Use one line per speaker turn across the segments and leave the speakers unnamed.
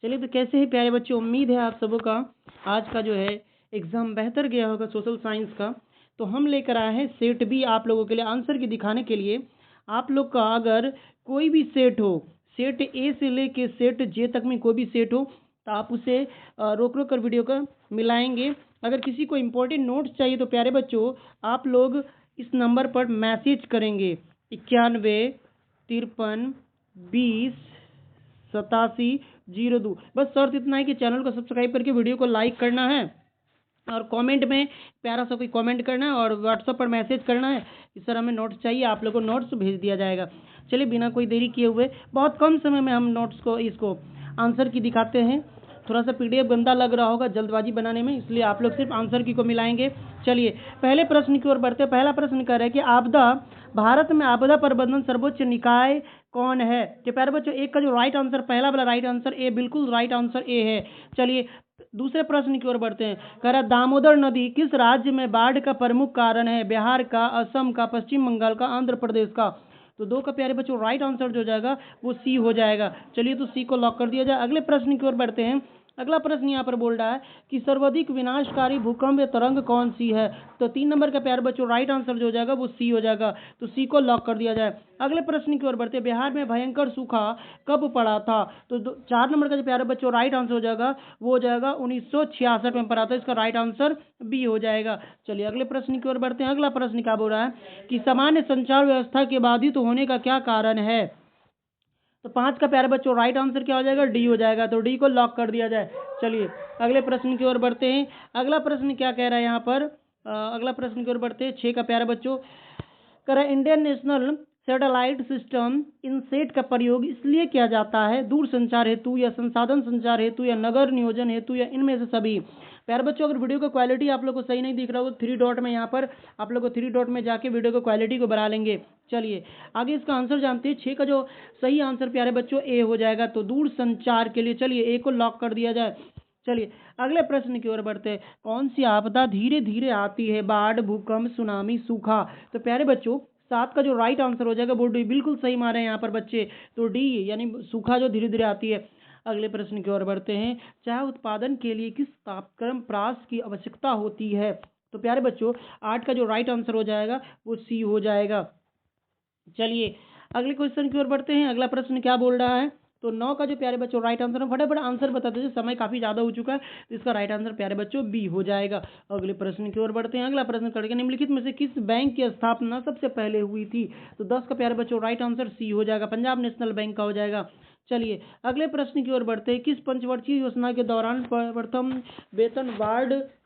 चलिए, तो कैसे हैं प्यारे बच्चों, उम्मीद है आप सबों का आज का जो है एग्ज़ाम बेहतर गया होगा सोशल साइंस का। तो हम लेकर आए हैं सेट बी आप लोगों के लिए आंसर की दिखाने के लिए। आप लोग का अगर कोई भी सेट हो, सेट ए से लेके सेट जे तक में कोई भी सेट हो, तो आप उसे रोक रोक कर वीडियो का मिलाएंगे। अगर किसी को इम्पोर्टेंट नोट्स चाहिए तो प्यारे बच्चों आप लोग इस नंबर पर मैसेज करेंगे 91 53 20 87 02। बस शर्त इतना है कि चैनल को सब्सक्राइब करके वीडियो को लाइक करना है और कमेंट में प्यारा सा कोई कमेंट करना है और व्हाट्सएप पर मैसेज करना है कि सर हमें नोट्स चाहिए, आप लोगों को नोट्स भेज दिया जाएगा। चलिए, बिना कोई देरी किए हुए बहुत कम समय में हम नोट्स को इसको आंसर की दिखाते हैं। थोड़ा सा पीडीएफ गंदा लग रहा होगा जल्दबाजी बनाने में, इसलिए आप लोग सिर्फ आंसर की को मिलाएंगे। चलिए पहले प्रश्न की ओर बढ़ते हैं। पहला प्रश्न कह रहा है कि भारत में आपदा प्रबंधन सर्वोच्च निकाय कौन है। तो प्यारे बच्चों, एक का जो राइट आंसर, पहला वाला राइट आंसर ए, बिल्कुल राइट आंसर ए है। चलिए दूसरे प्रश्न की ओर बढ़ते हैं। कह रहा दामोदर नदी किस राज्य में बाढ़ का प्रमुख कारण है। बिहार का, असम का, पश्चिम बंगाल का, आंध्र प्रदेश का। तो दो का प्यारे बच्चों राइट आंसर जो जाएगा वो सी हो जाएगा। चलिए, तो सी को लॉक कर दिया जाए। अगले प्रश्न की ओर बढ़ते हैं। अगला प्रश्न यहाँ पर बोल रहा है कि सर्वाधिक विनाशकारी भूकंप तरंग कौन सी है। तो 3 नंबर का प्यारे बच्चों राइट आंसर जो हो जाएगा वो सी हो जाएगा। तो सी को लॉक कर दिया जाए। अगले प्रश्न की ओर बढ़ते हैं। बिहार में भयंकर सूखा कब पड़ा था। तो 4 नंबर का जो प्यारे बच्चों राइट आंसर हो जाएगा वो हो जाएगा 1966 में पड़ा था। इसका राइट आंसर बी हो जाएगा। चलिए अगले प्रश्न की ओर बढ़ते हैं। अगला प्रश्न क्या बोल रहा है कि सामान्य संचार व्यवस्था के बाधित होने का क्या कारण है। तो 5 का प्यारे बच्चों राइट आंसर क्या हो जाएगा, डी हो जाएगा। तो डी को लॉक कर दिया जाए। चलिए अगले प्रश्न की ओर बढ़ते हैं। अगला प्रश्न क्या कह रहा है यहाँ पर, अगला प्रश्न की ओर बढ़ते हैं। 6 का प्यारे बच्चों कह रहा है Indian national satellite system INSAT का प्रयोग इसलिए किया जाता है दूर संचार हेतु या संसाधन संचार हेतु या नगर नियोजन हेतु या इनमें से सभी। प्यारे बच्चों, अगर वीडियो का क्वालिटी आप लोग को सही नहीं दिख रहा हो तो 3 डॉट में यहाँ पर आप लोग को 3 डॉट में जाके वीडियो को क्वालिटी को बढ़ा लेंगे। चलिए आगे इसका आंसर जानते हैं। 6 का जो सही आंसर प्यारे बच्चों ए हो जाएगा। तो दूर संचार के लिए चलिए ए को लॉक कर दिया जाए। चलिए अगले प्रश्न की ओर बढ़ते हैं। कौन सी आपदा धीरे धीरे आती है। बाढ़, भूकंप, सुनामी, सूखा। तो प्यारे बच्चों 7 का जो राइट आंसर हो जाएगा वो डी, बिल्कुल सही मारे हैं यहाँ पर बच्चे। तो डी यानी सूखा जो धीरे धीरे आती है। अगले प्रश्न की ओर बढ़ते हैं। चाय उत्पादन के लिए किस तापक्रम प्रास की आवश्यकता होती है। तो प्यारे बच्चों 8 का जो राइट आंसर हो जाएगा वो सी हो जाएगा। चलिए अगले क्वेश्चन की ओर बढ़ते हैं। अगला प्रश्न क्या बोल रहा है। तो 9 का जो प्यारे बच्चों राइट आंसर है, फटाफट आंसर बता दीजिए, समय काफी ज्यादा हो चुका है। तो इसका राइट आंसर प्यारे बच्चों बी हो जाएगा। अगले प्रश्न की ओर बढ़ते हैं। अगला प्रश्न करके निम्नलिखित में से किस बैंक की स्थापना सबसे पहले हुई थी। तो 10 का प्यारे बच्चों राइट आंसर सी हो जाएगा, पंजाब नेशनल बैंक का हो जाएगा। चलिए अगले प्रश्न की ओर बढ़ते हैं। किस पंचवर्षीय योजना के दौरान प्रथम वेतन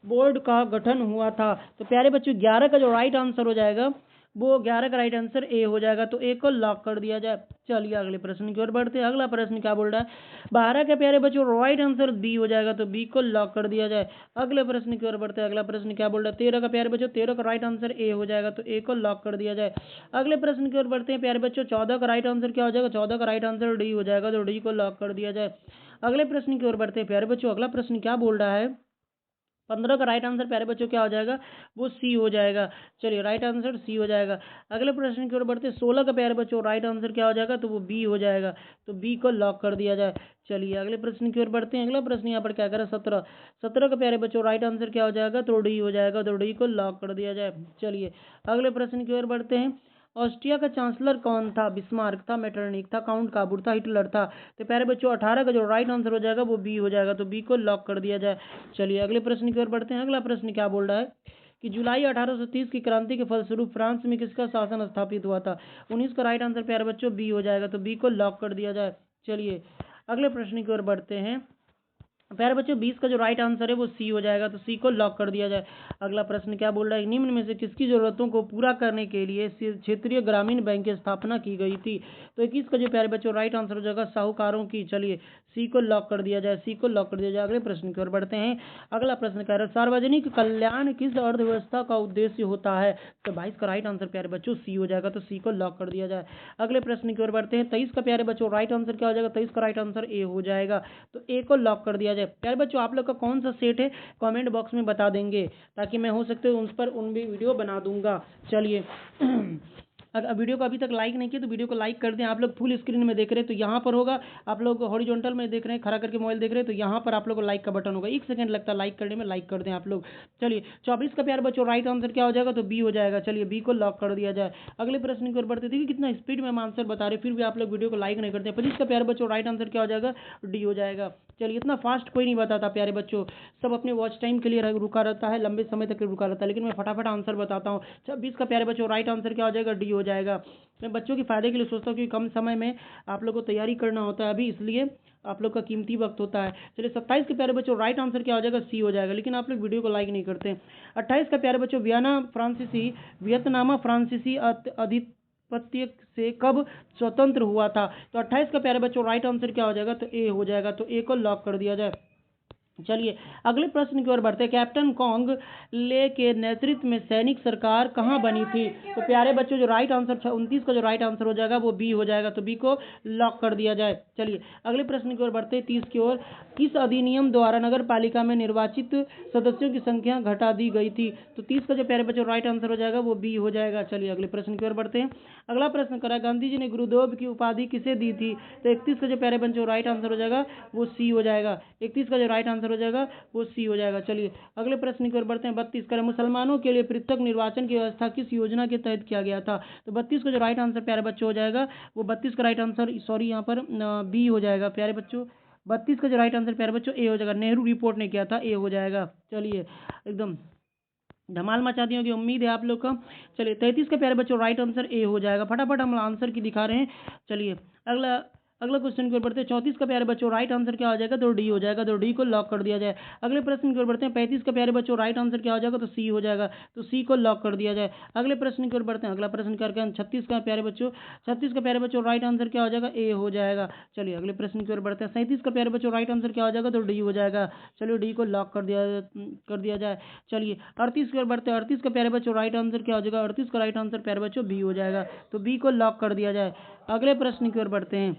बोर्ड का गठन हुआ था। तो प्यारे बच्चों 11 का जो राइट आंसर हो जाएगा वो 11 का राइट आंसर ए हो जाएगा। तो ए को लॉक कर दिया जाए। चलिए अगले प्रश्न की ओर बढ़ते हैं। अगला प्रश्न क्या बोल रहा है। 12 के प्यारे बच्चों राइट आंसर बी हो जाएगा। तो बी को लॉक कर दिया जाए। अगले प्रश्न की ओर बढ़ते हैं। अगला प्रश्न क्या बोल रहा है। 13 का प्यारे बच्चों 13 का राइट आंसर ए हो जाएगा। तो ए को लॉक कर दिया जाए। अगले प्रश्न की ओर बढ़ते हैं। प्यारे बच्चों 14 का राइट आंसर क्या हो जाएगा। 14 का राइट आंसर डी हो जाएगा। तो डी को लॉक कर दिया जाए। अगले प्रश्न की ओर बढ़ते हैं। प्यारे बच्चों अगला प्रश्न क्या बोल रहा है। 15 का राइट आंसर प्यारे बच्चों क्या हो जाएगा, वो सी हो जाएगा। चलिए राइट आंसर सी हो जाएगा। अगले प्रश्न की ओर बढ़ते 16 का प्यारे बच्चों राइट आंसर क्या हो जाएगा, तो वो बी हो जाएगा। तो बी को लॉक कर दिया जाए। चलिए अगले प्रश्न की ओर बढ़ते हैं। अगला प्रश्न यहाँ पर क्या करें 17 का प्यारे बच्चों राइट आंसर क्या हो जाएगा, तो डी हो जाएगा। तो डी को लॉक कर दिया जाए। चलिए अगले प्रश्न की ओर बढ़ते हैं। ऑस्ट्रिया का चांसलर कौन था। बिस्मार्क था, मेटरनिक था, काउंट काबूर था, हिटलर था। तो प्यारे बच्चों 18 का जो राइट आंसर हो जाएगा वो बी हो जाएगा। तो बी को लॉक कर दिया जाए। चलिए अगले प्रश्न की ओर बढ़ते हैं। अगला प्रश्न क्या बोल रहा है कि जुलाई 1830 की क्रांति के फलस्वरूप फ्रांस में किसका शासन स्थापित हुआ था। 19 का राइट आंसर प्यारे बच्चों बी हो जाएगा। तो बी को लॉक कर दिया जाए। चलिए अगले प्रश्न की ओर बढ़ते हैं। प्यारे बच्चों 20 का जो राइट आंसर है वो सी हो जाएगा। तो सी को लॉक कर दिया जाए। अगला प्रश्न क्या बोल रहा है। निम्न में से किसकी जरूरतों को पूरा करने के लिए क्षेत्रीय ग्रामीण बैंक की स्थापना की गई थी। तो 21 का जो प्यारे बच्चों राइट आंसर हो जाएगा साहूकारों की। चलिए सी को लॉक कर दिया जाए। सी को लॉक कर दिया जाए। अगले प्रश्न की ओर बढ़ते हैं। अगला प्रश्न कह रहा है सार्वजनिक कल्याण किस अर्थव्यवस्था का उद्देश्य होता है। तो 22 का राइट आंसर प्यारे बच्चों सी हो जाएगा। तो सी को लॉक कर दिया जाए। अगले प्रश्न की ओर बढ़ते हैं। 23 का प्यारे बच्चों राइट आंसर क्या हो जाएगा। 23 का राइट आंसर ए हो जाएगा। तो ए को लॉक कर दिया जाए। प्यारे बच्चों आप लोग का कौन सा सेट है कमेंट बॉक्स में बता देंगे, ताकि मैं हो सकते उन पर भी वीडियो बना दूंगा। चलिए अगर वीडियो को अभी तक लाइक नहीं किया तो वीडियो को लाइक कर दें। आप लोग फुल स्क्रीन में देख रहे हैं तो यहाँ पर होगा, आप लोग हॉरिजॉन्टल में देख रहे हैं, खड़ा करके मोबाइल देख रहे हैं तो यहाँ पर आप लोग को लाइक का बटन होगा, 1 सेकंड लगता है लाइक करने में, लाइक कर दें आप लोग। चलिए 24 का प्यारे बच्चों राइट आंसर क्या हो जाएगा, तो बी हो जाएगा। चलिए बी को लॉक कर दिया जाए। अगले प्रश्न की ओर बढ़ते, देखिए कितना स्पीड में हम आंसर बता रहे, फिर भी आप लोग वीडियो को लाइक नहीं करते। 25 का प्यारे बच्चों राइट आंसर क्या हो जाएगा, डी हो जाएगा। चलिए इतना फास्ट कोई नहीं बताता प्यारे बच्चों, सब अपने वॉच टाइम के लिए रुका रहता है, लंबे समय तक रुका रहता है, लेकिन मैं फटाफट आंसर बताता हूँ। 26 का प्यारे बच्चों राइट आंसर क्या हो जाएगा, डी हो जाएगा। मैं बच्चों के फायदे के लिए सोचता हूँ कि कम समय में आप लोग को तैयारी करना होता है अभी, इसलिए आप लोग का कीमती वक्त होता है। चलिए 27 के प्यारे बच्चों राइट आंसर क्या हो जाएगा, सी हो जाएगा, लेकिन आप लोग वीडियो को लाइक नहीं करते। 28 का प्यारे बच्चों वियतनामा फ्रांसीसी अधिपत्य से कब स्वतंत्र हुआ था, तो 28 का प्यारे बच्चों राइट आंसर क्या हो जाएगा, तो ए हो जाएगा। तो ए को लॉक कर दिया जाए। चलिए अगले प्रश्न की ओर बढ़ते हैं। कैप्टन कॉन्ग ले के नेतृत्व में सैनिक सरकार कहाँ बनी थी, तो प्यारे बच्चों जो राइट आंसर 29 का जो राइट आंसर हो जाएगा वो बी हो जाएगा, तो बी को लॉक कर दिया जाए। चलिए अगले प्रश्न की ओर बढ़ते हैं 30 की ओर। किस अधिनियम द्वारा नगर पालिका में निर्वाचित सदस्यों की संख्या घटा दी गई थी, तो 30 का जो प्यारे बच्चों राइट आंसर हो जाएगा वो बी हो जाएगा। चलिए अगले प्रश्न की ओर बढ़ते हैं। अगला प्रश्न करा, गांधी जी ने गुरुदेव की उपाधि किसे दी थी, तो 31 का जो प्यारे बच्चों राइट आंसर हो जाएगा वो सी हो जाएगा। 31 का जो राइट आंसर हो जाएगा वो सी हो जाएगा। चलिए अगले प्रश्न की ओर बढ़ते हैं। 32 का, मुसलमानों के लिए पृथक निर्वाचन की व्यवस्था किस योजना के तहत किया गया था, तो 32 का जो राइट आंसर प्यारे बच्चों हो जाएगा वो 32 का राइट आंसर यहाँ पर बी हो जाएगा प्यारे बच्चों। 32 का जो राइट आंसर प्यारे बच्चों ए हो जाएगा, नेहरू रिपोर्ट ने किया था, ए हो जाएगा। चलिए एकदम धमाल मचा दी होगी उम्मीद है आप लोग का। चलिए 33 का प्यारे बच्चों राइट आंसर ए हो जाएगा, फटाफट हम आंसर की दिखा रहे हैं। चलिए अगला क्वेश्चन की ओर बढ़ते हैं। 34 का प्यारे बच्चों राइट आंसर क्या हो जाएगा, तो डी हो जाएगा, तो डी को लॉक कर दिया जाए। अगले प्रश्न की ओर बढ़ते हैं। 35 का प्यारे बच्चों राइट आंसर क्या हो जाएगा, तो सी हो जाएगा, तो सी को लॉक कर दिया जाए। अगले प्रश्न की ओर बढ़ते हैं। अगला प्रश्न करके 36 का प्यारे बच्चों राइट आंसर क्या हो जाएगा, ए हो जाएगा। चलिए अगले प्रश्न की ओर बढ़ते हैं। 37 का प्यारे बच्चों राइट आंसर क्या हो जाएगा, तो डी हो जाएगा। चलिए डी को लॉक कर दिया जाए। चलिए 38 की ओर बढ़ते हैं। 38 का प्यारे बच्चों राइट आंसर क्या हो जाएगा, 38 का राइट आंसर प्यारे बच्चों बी हो जाएगा, तो बी को लॉक कर दिया जाए। अगले प्रश्न की ओर बढ़ते हैं।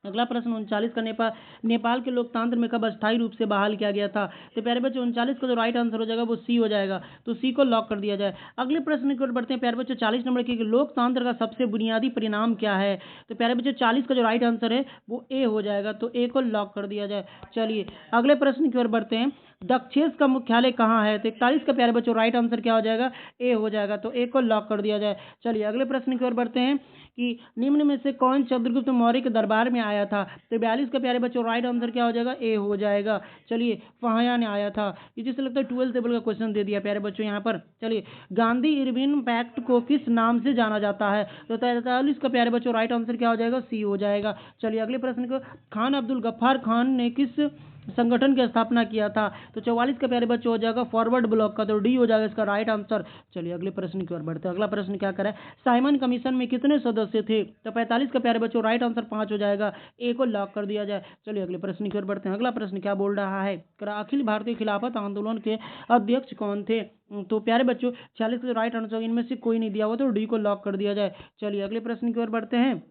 अगला प्रश्न 39 का, नेपाल के लोकतंत्र में कब अस्थायी रूप से बहाल किया गया था, तो प्यारे बच्चों 39 का जो राइट आंसर हो जाएगा वो सी हो जाएगा, तो सी को लॉक कर दिया जाए। अगले प्रश्न की ओर बढ़ते हैं। प्यारे बच्चों 40 नंबर की, लोकतंत्र का सबसे बुनियादी परिणाम क्या है, तो प्यारे बच्चों 40 का जो राइट आंसर है वो ए हो जाएगा, तो ए को लॉक कर दिया जाए। चलिए अगले प्रश्न की ओर बढ़ते हैं। दक्षेस का मुख्यालय कहाँ है, तो 41 का प्यारे बच्चों राइट आंसर क्या हो जाएगा, ए हो जाएगा, तो ए को लॉक कर दिया जाए। चलिए अगले प्रश्न की ओर बढ़ते हैं कि निम्न में से कौन चंद्रगुप्त मौर्य के दरबार में आया था, तो 42 का प्यारे बच्चों राइट आंसर क्या हो जाएगा, ए हो जाएगा। चलिए फाया ने आया था, ये जैसे लगता है 12th टेबल का क्वेश्चन दे दिया प्यारे बच्चों यहाँ पर। चलिए गांधी इरविन पैक्ट को किस नाम से जाना जाता है, तो 43 का प्यारे बच्चों राइट आंसर क्या हो जाएगा, सी हो जाएगा। चलिए अगले प्रश्न को, खान अब्दुल गफ्फार खान ने किस संगठन की स्थापना किया था, तो 44 का प्यारे बच्चों हो जाएगा फॉरवर्ड ब्लॉक का, तो डी हो जाएगा इसका राइट आंसर। चलिए अगले प्रश्न की ओर बढ़ते हैं। अगला प्रश्न क्या करें, साइमन कमीशन में कितने सदस्य थे, तो 45 का प्यारे बच्चों राइट आंसर 5 हो जाएगा, ए को लॉक कर दिया जाए। चलिए अगले प्रश्न की ओर बढ़ते हैं। अगला प्रश्न क्या बोल रहा है, अखिल भारतीय खिलाफत आंदोलन के अध्यक्ष कौन थे, तो प्यारे बच्चों 46 का राइट आंसर इनमें से कोई नहीं दिया हुआ, तो डी को लॉक कर दिया जाए। चलिए अगले प्रश्न की ओर बढ़ते हैं।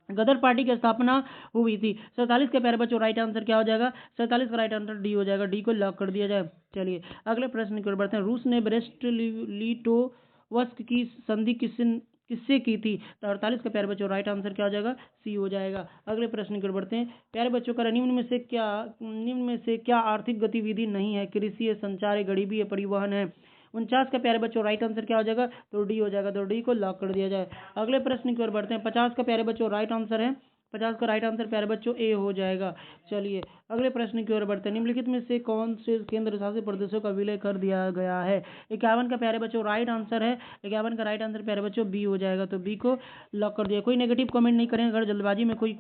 गदर पार्टी की स्थापना हुई थी, 47 के प्यारे बच्चों राइट आंसर क्या हो जाएगा, 47 का राइट आंसर डी हो जाएगा, डी को लॉक कर दिया जाए। चलिए अगले प्रश्न की ओर बढ़ते हैं। रूस ने ब्रेस्ट लिटोवस्क की संधि किससे की थी, तो 48 का प्यारे बच्चों राइट आंसर क्या हो जाएगा, सी हो जाएगा। अगले प्रश्न की ओर बढ़ते हैं। प्यारे बच्चों का निम्न में से क्या आर्थिक गतिविधि नहीं है, कृषि है, संचार है, गरीबी है, परिवहन है। 49 का प्यारे बच्चों राइट आंसर क्या हो जाएगा, तो डी हो जाएगा, तो डी को लॉक कर दिया जाए। अगले प्रश्न की ओर बढ़ते हैं। 50 का प्यारे बच्चों राइट आंसर है, 50 का राइट आंसर प्यारे बच्चों ए हो जाएगा। चलिए अगले प्रश्न की ओर बढ़ते हैं। निम्नलिखित में से कौन से केंद्र शासित प्रदेशों का विलय कर दिया गया है, 51 का प्यारे बच्चों राइट आंसर है, 51 का राइट आंसर प्यारे बच्चों बी हो जाएगा, तो बी को लॉक कर दिया। कोई नेगेटिव कमेंट नहीं करेंगे, अगर जल्दबाजी में कोई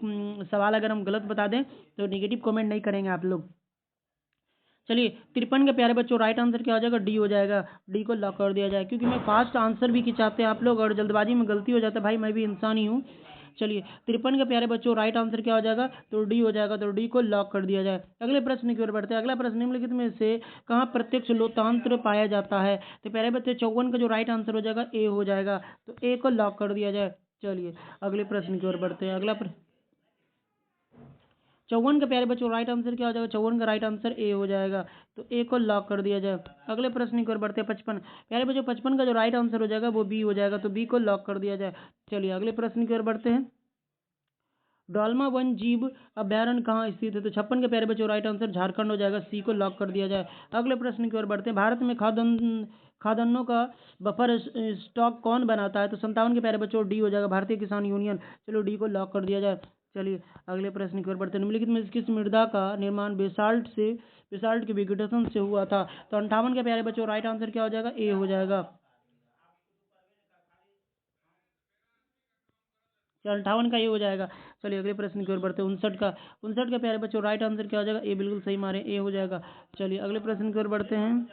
सवाल अगर हम गलत बता दें तो नेगेटिव कमेंट नहीं करेंगे आप लोग। चलिए 53 के प्यारे बच्चों राइट आंसर क्या हो जाएगा, डी हो जाएगा, डी को लॉक कर दिया जाए, क्योंकि मैं फास्ट आंसर भी खिंचाते हैं आप लोग और जल्दबाजी में गलती हो जाता है, भाई मैं भी इंसान ही हूँ। चलिए 53 के प्यारे बच्चों राइट आंसर क्या हो जाएगा, तो डी हो जाएगा, तो डी को लॉक कर दिया जाए। अगले प्रश्न की ओर बढ़ते हैं। अगला प्रश्न, निम्नलिखित में से कहाँ प्रत्यक्ष लोकतंत्र पाया जाता है, तो प्यारे बच्चे 54 का जो राइट आंसर हो जाएगा ए हो जाएगा, तो ए को लॉक कर दिया जाए। चलिए अगले प्रश्न की ओर बढ़ते हैं। 54 का प्यारे बच्चों राइट आंसर क्या हो जाएगा? 54 का राइट आंसर ए हो जाएगा, तो ए को लॉक कर दिया जाए। अगले प्रश्न की ओर बढ़ते हैं। 55 प्यारे बच्चों 55 का जो राइट आंसर हो जाएगा वो बी हो जाएगा, तो बी को लॉक कर दिया जाए। चलिए अगले प्रश्न की ओर बढ़ते हैं। डोलमा वन जीव अभ्यारण्य कहाँ स्थित है? तो 56 के प्यारे बच्चों राइट आंसर झारखंड हो जाएगा, सी को लॉक कर दिया जाए। अगले प्रश्न की ओर बढ़ते हैं। भारत में खाद्यान्नों का बफर स्टॉक कौन बनाता है? तो 57 के प्यारे बच्चों डी हो जाएगा, भारतीय किसान यूनियन। चलो डी को लॉक कर दिया जाए। चलिए अगले प्रश्न की ओर बढ़ते हैं। निम्नलिखित में किस मृदा का निर्माण बेसाल्ट के विघटन से हुआ था? तो 58 के प्यारे बच्चों राइट आंसर क्या हो जाएगा? ए हो जाएगा। 58 का ये हो जाएगा। चलिए अगले प्रश्न की ओर बढ़ते हैं। 59 का प्यारे बच्चों राइट आंसर क्या हो जाएगा? ए, बिल्कुल सही मारे, ए हो जाएगा। चलिए अगले प्रश्न की ओर बढ़ते हैं।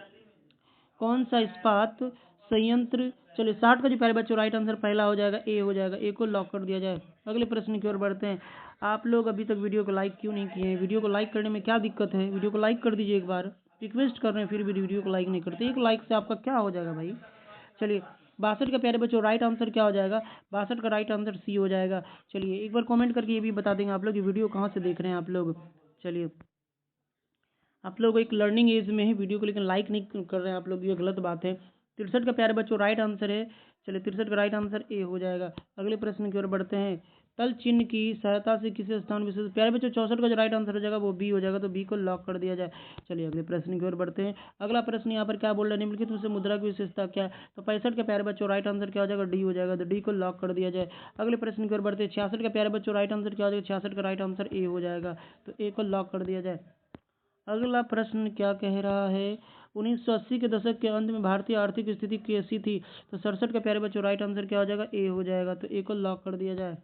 कौन सा इस्पात संयंत्र, चलिए 60 का जो प्यारे बच्चों राइट आंसर पहला हो जाएगा, ए हो जाएगा, ए को लॉक कर दिया जाए। अगले प्रश्न की ओर बढ़ते हैं। आप लोग अभी तक वीडियो को लाइक क्यों नहीं किए हैं? वीडियो को लाइक करने में क्या दिक्कत है? वीडियो को लाइक कर दीजिए एक बार, रिक्वेस्ट कर रहे हैं, फिर भी वीडियो को लाइक नहीं करते। एक लाइक से आपका क्या हो जाएगा भाई? चलिए 62 का प्यारे बच्चों राइट आंसर क्या हो जाएगा? 62 का राइट आंसर सी हो जाएगा। चलिए एक बार कमेंट करके ये भी बता देंगे आप लोग, ये वीडियो कहाँ से देख रहे हैं आप लोग। चलिए आप लोग एक लर्निंग एज में है वीडियो को, लेकिन लाइक नहीं कर रहे हैं आप लोग, ये गलत बात है। 63 का प्यारे बच्चों राइट आंसर है। चलिए 63 का राइट आंसर ए हो जाएगा। अगले प्रश्न की ओर बढ़ते हैं। तल चिन्ह की सहायता से किसी स्थान विशेष, प्यारे बच्चों 64 का जो राइट आंसर हो जाएगा वो बी हो जाएगा, तो बी को लॉक कर दिया जाए। चलिए अगले प्रश्न की ओर बढ़ते हैं। अगला प्रश्न यहाँ पर क्या बोल रहे हैं? निम्नलिखित में से मुद्रा की विशेषता क्या है? तो 65 का प्यारे बच्चों राइट आंसर क्या हो जाएगा? डी हो जाएगा, तो डी को लॉक कर दिया जाए। अगले प्रश्न की ओर बढ़ते हैं। 66 का प्यारे बच्चों राइट आंसर क्या हो जाएगा? 66 का राइट आंसर ए हो जाएगा, तो ए को लॉक कर दिया जाए। अगला प्रश्न क्या कह रहा है? 1980 के दशक के अंत में भारतीय आर्थिक स्थिति कैसी थी? तो 67 का प्यारे बच्चों राइट आंसर क्या हो जाएगा? ए हो जाएगा, तो ए को लॉक कर दिया जाए।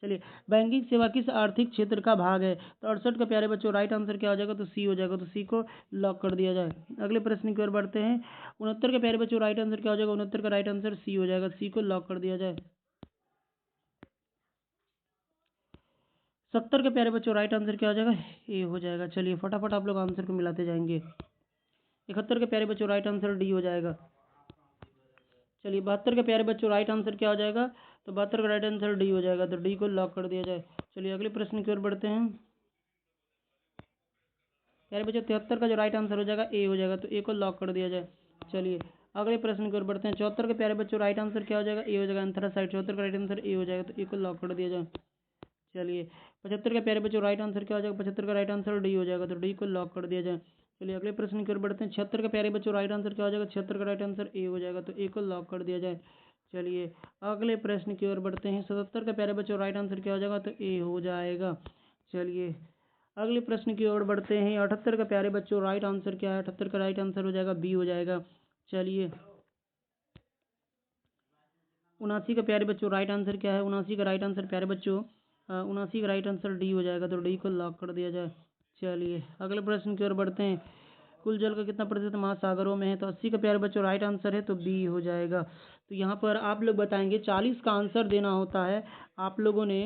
चलिए बैंकिंग सेवा किस आर्थिक क्षेत्र का भाग है? तो 68 का प्यारे बच्चों राइट आंसर क्या हो जाएगा? तो सी हो जाएगा, तो सी को लॉक कर दिया जाए। अगले प्रश्न की ओर बढ़ते हैं। 69 के प्यारे बच्चों राइट आंसर क्या हो जाएगा? 69 का राइट आंसर सी हो जाएगा, सी को लॉक कर दिया जाए। 70 के प्यारे बच्चों राइट आंसर क्या हो जाएगा? ए हो जाएगा। चलिए फटाफट आप लोग आंसर को मिलाते जाएंगे। 71 के प्यारे बच्चों राइट आंसर डी हो जाएगा। चलिए 72 के प्यारे बच्चों राइट आंसर क्या हो जाएगा? तो 72 का राइट आंसर डी हो जाएगा, तो डी को लॉक कर दिया जाए। चलिए अगले प्रश्न की ओर बढ़ते हैं। प्यारे बच्चों 73 का जो राइट आंसर हो जाएगा ए हो जाएगा, तो ए को लॉक कर दिया जाए। चलिए अगले प्रश्न की ओर बढ़ते हैं। 74 के प्यारे बच्चों राइट आंसर क्या हो जाएगा? ए हो जाएगा, एंथ्रासाइट। 74 का राइट आंसर ए हो जाएगा, तो ए को लॉक कर दिया जाए। चलिए 75 के प्यारे बच्चों राइट आंसर क्या हो जाएगा? 75 का राइट आंसर डी हो जाएगा, तो डी को लॉक कर दिया जाए। चलिए अगले प्रश्न की ओर बढ़ते हैं। 76 के प्यारे बच्चों राइट आंसर क्या हो जाएगा? 76 का राइट आंसर ए हो जाएगा, तो ए को लॉक कर दिया जाए। चलिए अगले प्रश्न की ओर बढ़ते हैं। 77 के प्यारे बच्चों राइट आंसर क्या हो जाएगा? तो ए हो जाएगा। चलिए अगले प्रश्न की ओर बढ़ते हैं। 78 का प्यारे बच्चों राइट आंसर क्या है? 78 का राइट आंसर हो जाएगा बी हो जाएगा। चलिए 79 का प्यारे बच्चों राइट आंसर क्या है? 79 का राइट आंसर प्यारे बच्चों 79 का राइट आंसर डी हो जाएगा, तो डी को लॉक कर दिया जाए। चलिए अगले प्रश्न की ओर बढ़ते हैं। कुल जल का कितना प्रतिशत महासागरों में है? तो 80 का प्यारे बच्चों राइट आंसर है, तो बी हो जाएगा। तो यहाँ पर आप लोग बताएंगे 40 का आंसर देना होता है। आप लोगों ने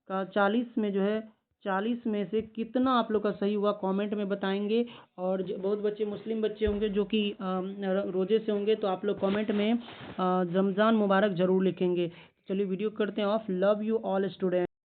का 40 में जो है 40 में से कितना आप लोग का सही हुआ कमेंट में बताएंगे। और बहुत बच्चे मुस्लिम बच्चे होंगे जो कि रोजे से होंगे, तो आप लोग कमेंट में रमज़ान मुबारक ज़रूर लिखेंगे। चलिए वीडियो करते हैं of. Love you all student.